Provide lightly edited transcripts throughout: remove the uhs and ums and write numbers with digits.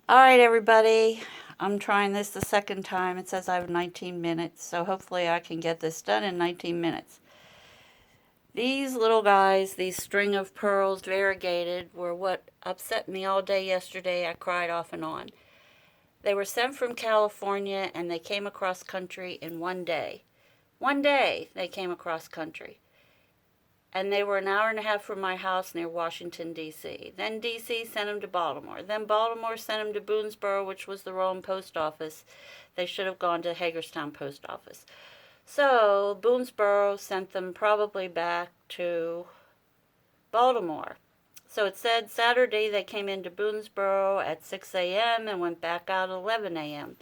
Alright everybody, I'm trying this the second time. It says I have 19 minutes, so hopefully I can get this done in 19 minutes. These little guys, these string of pearls, variegated, were what upset me all day yesterday. I cried off and on. They were sent from California and they came across country in one day. One day they came across country. And they were an hour and a half from my house near Washington, D.C. Then D.C. sent them to Baltimore. Then Baltimore sent them to Boonesboro, which was the wrong post office. They should have gone to Hagerstown post office. So Boonesboro sent them probably back to Baltimore. So it said Saturday they came into Boonesboro at 6 a.m. and went back out at 11 a.m.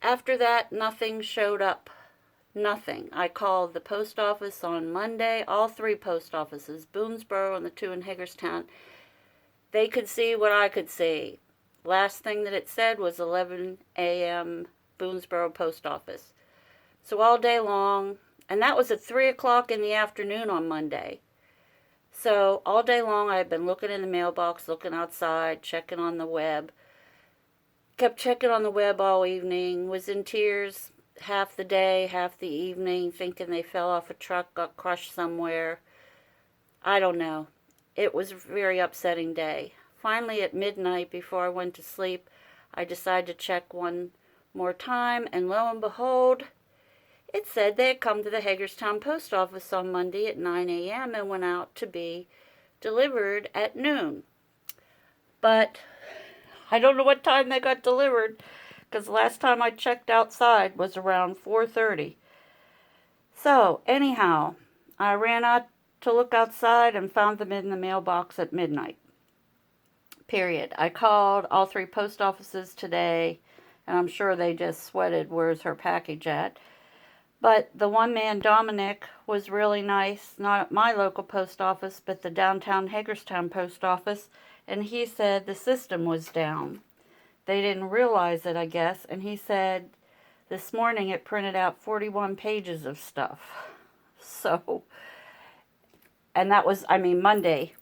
After that, nothing showed up. Nothing. I called the post office on Monday, all three post offices, Boonesboro and the two in Hagerstown. They could see what I could see. Last thing that it said was 11 a.m. Boonesboro post office. So all day long, and that was at 3 o'clock in the afternoon on Monday. So all day long I had been looking in the mailbox, looking outside, checking on the web. Kept checking on the web all evening, was in tears half the day, half the evening, thinking they fell off a truck, got crushed somewhere. I don't know. It was a very upsetting day. Finally, at midnight, before I went to sleep, I decided to check one more time, and lo and behold, it said they had come to the Hagerstown post office on Monday at 9 a.m. and went out to be delivered at noon. But I don't know what time they got delivered, because the last time I checked outside was around 4:30. So, anyhow, I ran out to look outside and found them in the mailbox at midnight. Period. I called all three post offices today, and I'm sure they just sweated, where's her package at? But the one man, Dominic, was really nice, not at my local post office, but the downtown Hagerstown post office, and he said the system was down. They didn't realize it, I guess, and he said this morning it printed out 41 pages of stuff. So, and that was, Monday,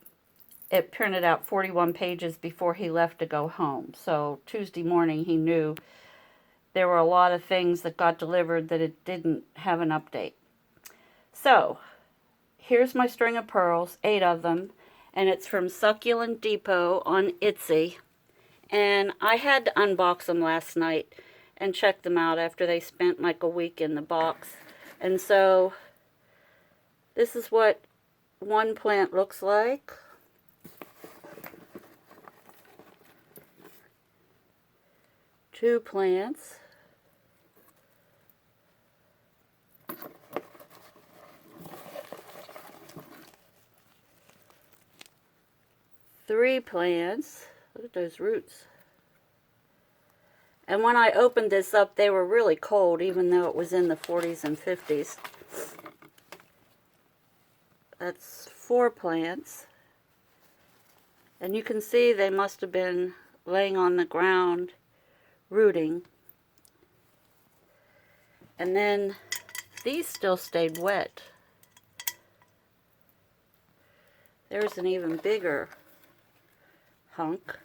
it printed out 41 pages before he left to go home. So Tuesday morning he knew there were a lot of things that got delivered that it didn't have an update. So, here's my string of pearls, 8 of them, and it's from Succulent Depot on Etsy. And I had to unbox them last night and check them out after they spent like a week in the box. And so, this is what one plant looks like. Two plants. Three plants. Look at those roots. And when I opened this up, they were really cold, even though it was in the 40s and 50s. That's 4 plants. And you can see they must have been laying on the ground, rooting. And then these still stayed wet. There's an even bigger hunk.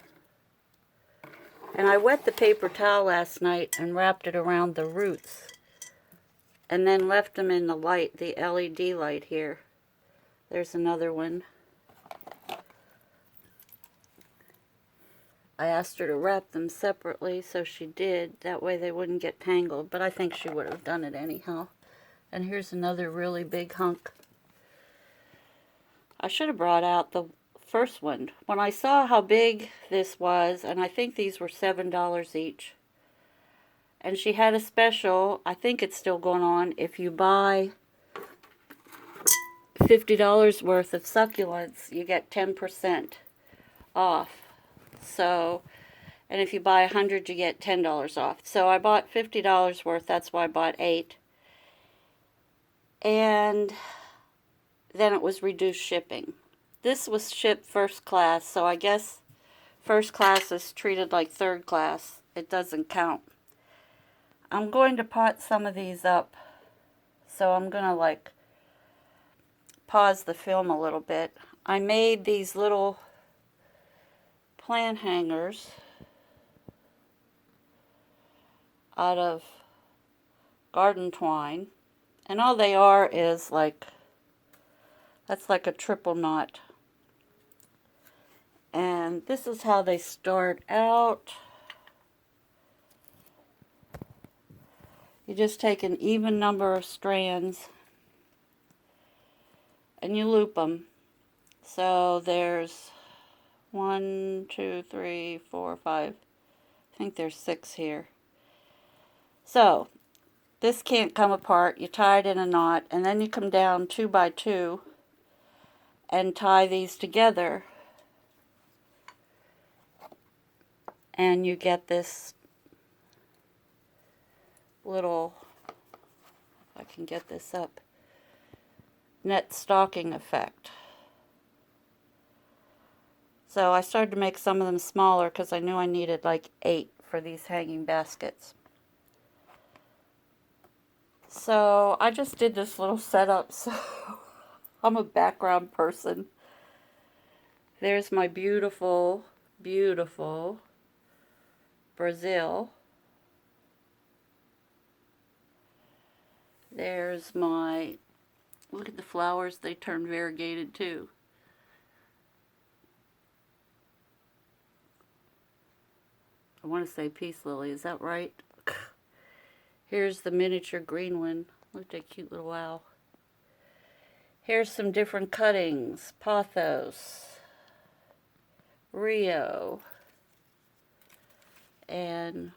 And I wet the paper towel last night and wrapped it around the roots. And then left them in the light, the LED light here. There's another one. I asked her to wrap them separately, so she did. That way they wouldn't get tangled, but I think she would have done it anyhow. And here's another really big hunk. I should have brought out the first one. When I saw how big this was, and I think these were $7 each. And she had a special, I think it's still going on, if you buy $50 worth of succulents, you get 10% off. So, and if you buy 100, you get $10 off. So I bought $50 worth, that's why I bought 8. And then it was reduced shipping. This was shipped first class, so I guess first class is treated like third class. It doesn't count. I'm going to pot some of these up, so I'm going to pause the film a little bit. I made these little plant hangers out of garden twine. And all they are is like, that's like a triple knot. And this is how they start out. You just take an even number of strands and you loop them. So there's 1, 2, 3, 4, 5. I think there's 6 here. So this can't come apart. You tie it in a knot, and then you come down 2 by 2 and tie these together, and you get this little, if I can get this up, net stocking effect. So I started to make some of them smaller because I knew I needed like 8 for these hanging baskets. So I just did this little setup, so I'm a background person. There's my beautiful, beautiful Brazil. There's my, look at the flowers, they turn variegated too. I want to say peace lily, is that right? Here's the miniature green one. Look at that cute little owl. Here's some different cuttings. Pothos, Rio, and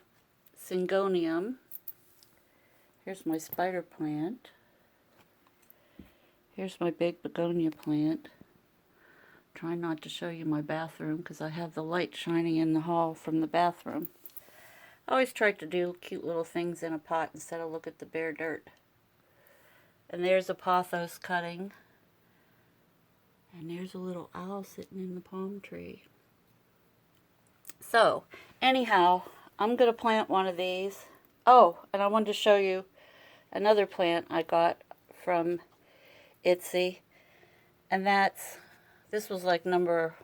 Syngonium. Here's my spider plant. Here's my big begonia plant. Try not to show you my bathroom because I have the light shining in the hall from the bathroom. I always try to do cute little things in a pot instead of look at the bare dirt. And there's a pothos cutting. And there's a little owl sitting in the palm tree. So, anyhow, I'm going to plant one of these. Oh, and I wanted to show you another plant I got from Etsy. And this was like number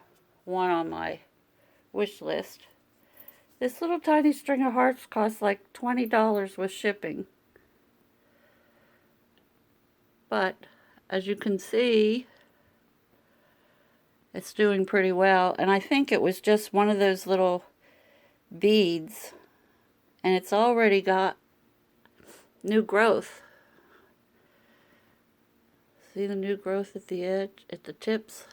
1 on my wish list. This little tiny string of hearts costs like $20 with shipping. But, as you can see, it's doing pretty well. And I think it was just one of those little beads. And it's already got new growth. See the new growth at the edge, at the tips?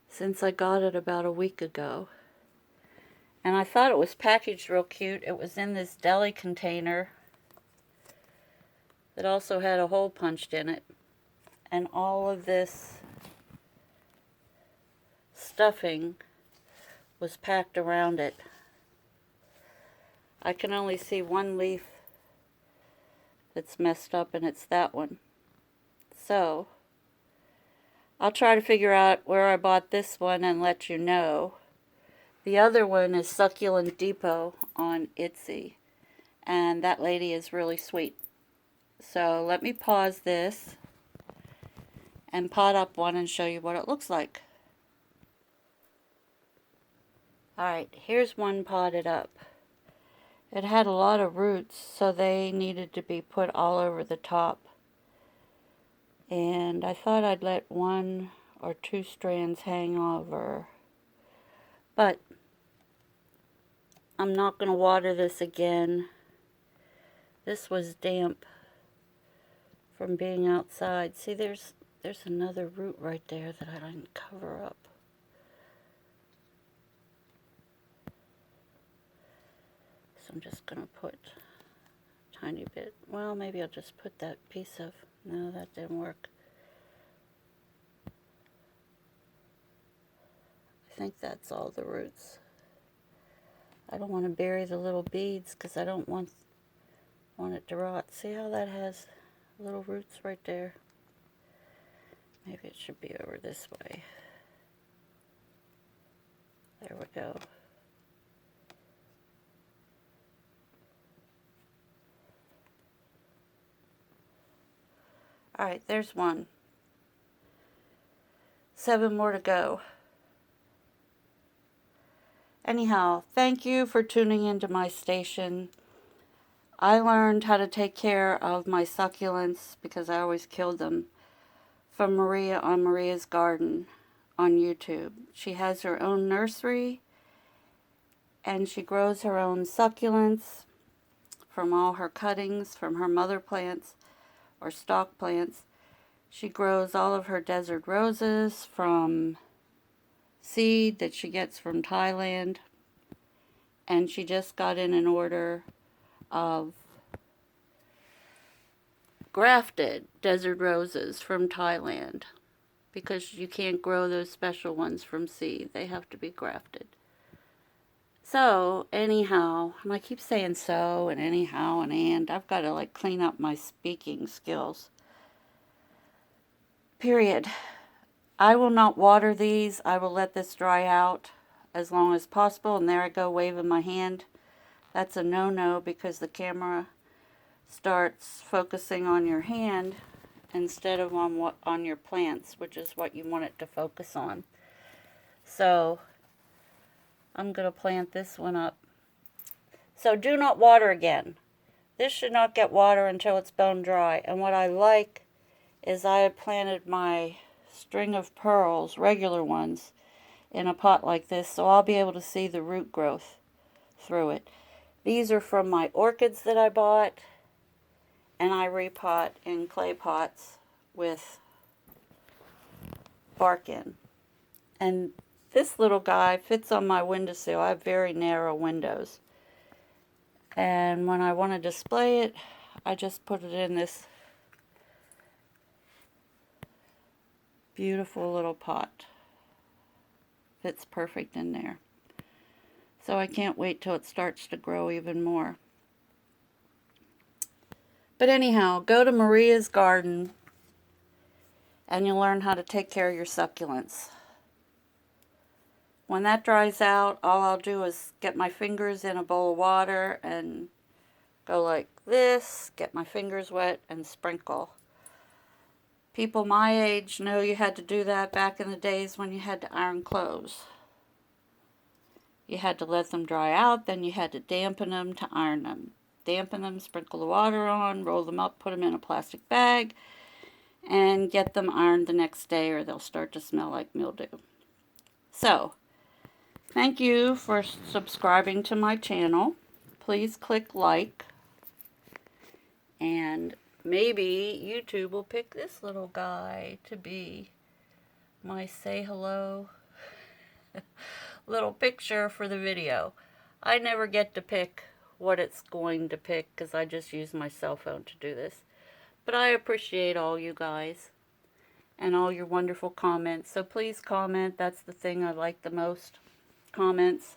Since I got it about a week ago. And I thought it was packaged real cute. It was in this deli container that also had a hole punched in it. And all of this stuffing was packed around it. I can only see one leaf that's messed up, and it's that one. So, I'll try to figure out where I bought this one and let you know. The other one is Succulent Depot on Etsy, and that lady is really sweet. So let me pause this and pot up one and show you what it looks like. Alright, here's one potted up. It had a lot of roots, so they needed to be put all over the top. And I thought I'd let 1 or 2 strands hang over. But I'm not going to water this again. This was damp from being outside. See, there's another root right there that I didn't cover up. So I'm just going to put a tiny bit. Well, maybe I'll just put that piece of... No, that didn't work. I think that's all the roots. I don't want to bury the little beads because I don't want it to rot. See how that has little roots right there? Maybe it should be over this way. There we go. Alright, there's one. 7 more to go. Anyhow, thank you for tuning into my station. I learned how to take care of my succulents because I always killed them from Maria on Maria's Garden on YouTube. She has her own nursery and she grows her own succulents from all her cuttings from her mother plants or stock plants. She grows all of her desert roses from seed that she gets from Thailand. And she just got in an order of grafted desert roses from Thailand because you can't grow those special ones from seed. They have to be grafted. So, anyhow, and I keep saying so and anyhow and I've got to like clean up my speaking skills. Period. I will not water these. I will let this dry out as long as possible. And there I go waving my hand. That's a no-no because the camera starts focusing on your hand instead of on your plants, which is what you want it to focus on. So I'm going to plant this one up. So do not water again. This should not get water until it's bone dry. And what I like is I had planted my string of pearls, regular ones, in a pot like this, so I'll be able to see the root growth through it. These are from my orchids that I bought, and I repot in clay pots with bark in. And this little guy fits on my windowsill. I have very narrow windows. And when I want to display it, I just put it in this beautiful little pot. Fits perfect in there. So I can't wait till it starts to grow even more. But anyhow, go to Maria's Garden and you'll learn how to take care of your succulents. When that dries out, all I'll do is get my fingers in a bowl of water and go like this, get my fingers wet and sprinkle. People my age know you had to do that back in the days when you had to iron clothes. You had to let them dry out, then you had to dampen them to iron them. Dampen them, sprinkle the water on, roll them up, put them in a plastic bag, and get them ironed the next day or they'll start to smell like mildew. So, thank you for subscribing to my channel. Please click like, and maybe YouTube will pick this little guy to be my say hello little picture for the video. I never get to pick what it's going to pick because I just use my cell phone to do this. But I appreciate all you guys and all your wonderful comments. So please comment. That's the thing I like the most. Comments.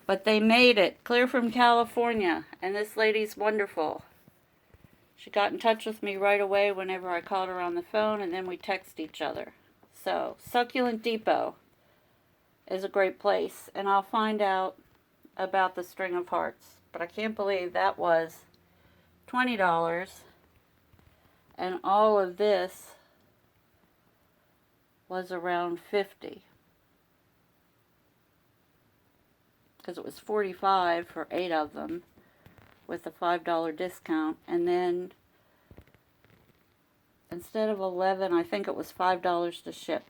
But they made it. Clear from California. And this lady's wonderful. She got in touch with me right away whenever I called her on the phone, and then we text each other. So, Succulent Depot is a great place, and I'll find out about the string of hearts. But I can't believe that was $20, and all of this was around $50. Because it was $45 for 8 of them with a $5 discount, and then instead of $11, I think it was $5 to ship.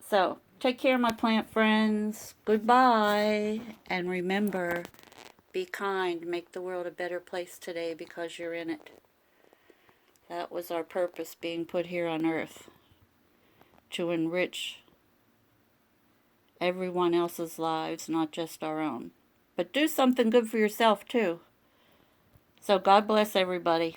So, take care, my plant friends. Goodbye. And remember, be kind. Make the world a better place today because you're in it. That was our purpose being put here on earth. To enrich everyone else's lives, not just our own. But do something good for yourself, too. So, God bless everybody.